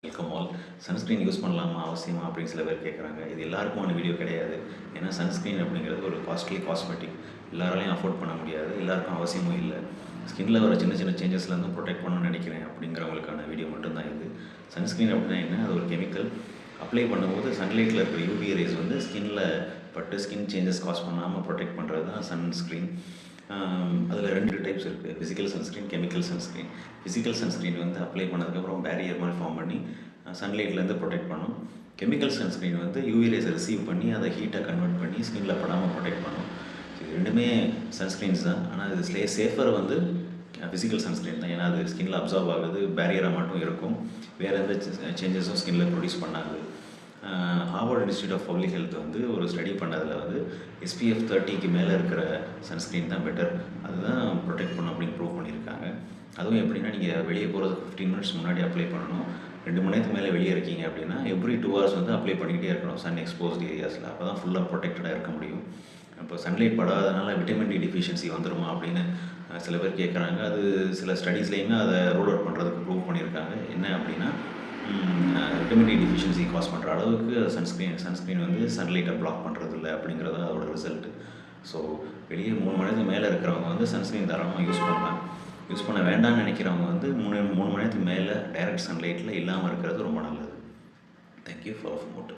Welcome all. Sunscreen use பண்ணலாமா அவசியமா அப்படின்னு சில பேர் கேட்குறாங்க. இது எல்லாருக்குமான வீடியோ கிடையாது. ஏன்னா சன்ஸ்க்ரீன் அப்படிங்கிறது ஒரு காஸ்ட்லி காஸ்மெட்டிக். எல்லாராலையும் அஃபோர்ட் பண்ண முடியாது, எல்லாருக்கும் அவசியமும் இல்லை. ஸ்கின்னில் வர சின்ன சின்ன சேஞ்சஸ்லேருந்து ப்ரொடெக்ட் பண்ணணும்னு நினைக்கிறேன் அப்படிங்கிறவங்களுக்கான வீடியோ மட்டும்தான் இது. சன்ஸ்க்ரீன் அப்படின்னா என்ன? அது ஒரு கெமிக்கல். அப்ளை பண்ணும்போது சன்லைட்டில் இருக்கிற யூவி ரேஸ் வந்து ஸ்கின்னில் பட்டு ஸ்கின் சேஞ்சஸ் காஸ் பண்ணாமல் ப்ரொடெக்ட் பண்ணுறது தான் சன்ஸ்க்ரீன். அதில் 2 டைப்ஸ் இருக்குது. Physical sunscreen, chemical sunscreen. Physical sunscreen வந்து அப்ளை பண்ணதுக்கப்புறம் பேரியர் மாதிரி ஃபார்ம் பண்ணி சன்லைட்லேருந்து ப்ரொடெக்ட் பண்ணும். கெமிக்கல் சன்ஸ்க்ரீன் வந்து யூவி ரேஸை ரிசீவ் பண்ணி அதை ஹீட்டை கன்வெர்ட் பண்ணி ஸ்கின்னில் படாமல் ப்ரொடெக்ட் பண்ணும். இது ரெண்டுமே சன்ஸ்க்ரீன்ஸ் தான். ஆனால் இது சேஃபர் வந்து ஃபிசிக்கல் சன்ஸ்க்ரீன் தான். ஏன்னா அது ஸ்கின்னில் அப்சார்ப் ஆகுது, பேரியராக மட்டும் இருக்கும், வேறு எந்த சேஞ்சஸும் ஸ்கின்னில் ப்ரொடியூஸ் பண்ணாது. Harvard Institute of Public Health வந்து ஒரு ஸ்டடி பண்ணதில் வந்து SPF 30க்கு மேலே இருக்கிற சன்ஸ்க்ரீன் தான் பெட்டர், அதுதான் ப்ரொடெக்ட் பண்ணும் அப்படின்னு ப்ரூவ் பண்ணியிருக்காங்க. அதுவும் எப்படின்னா, நீங்கள் வெளியே போகிறதுக்கு 15 மினிட்ஸ் முன்னாடி அப்ளை பண்ணணும். 2 மணி நேரத்துக்கு மேலே வெளியே இருக்கீங்க அப்படின்னா எவ்ரி 2 hours வந்து அப்ளை பண்ணிக்கிட்டே இருக்கணும் சன் எக்ஸ்போஸ்ட் ஏரியாஸில். அப்போ தான் ஃபுல்லாக ப்ரொடெக்டடாக இருக்க முடியும். இப்போ சன்லைட் படாதனால விட்டமின் டி டிஃபிஷியன்சி வந்துடுமா அப்படின்னு சில பேர் கேட்குறாங்க. அது சில ஸ்டடீஸ்லேயுமே அதை ரோல் அவுட் பண்ணுறதுக்கு ப்ரூவ் பண்ணியிருக்காங்க. என்ன அப்படின்னா, விட்டமின் டி டிஃபிஷியன்சி காஸ் பண்ணுற அளவுக்கு சன்ஸ்க்ரீன் வந்து சன்லைட்டை பிளாக் பண்ணுறது இல்லை அப்படிங்கிறது அதோட ரிசல்ட்டு. ஸோ வெளியே 3 மணி நேரத்துக்கு மேலே இருக்கிறவங்க வந்து சன்ஸ்க்ரீன் தாராளமாக யூஸ் பண்ணலாம். யூஸ் பண்ண வேண்டாம்னு நினைக்கிறவங்க வந்து 3 மணி நேரத்துக்கு மேலே டைரக்ட் சன்லைட்டில் இல்லாமல் இருக்கிறது ரொம்ப நல்லது. Thank you for mode.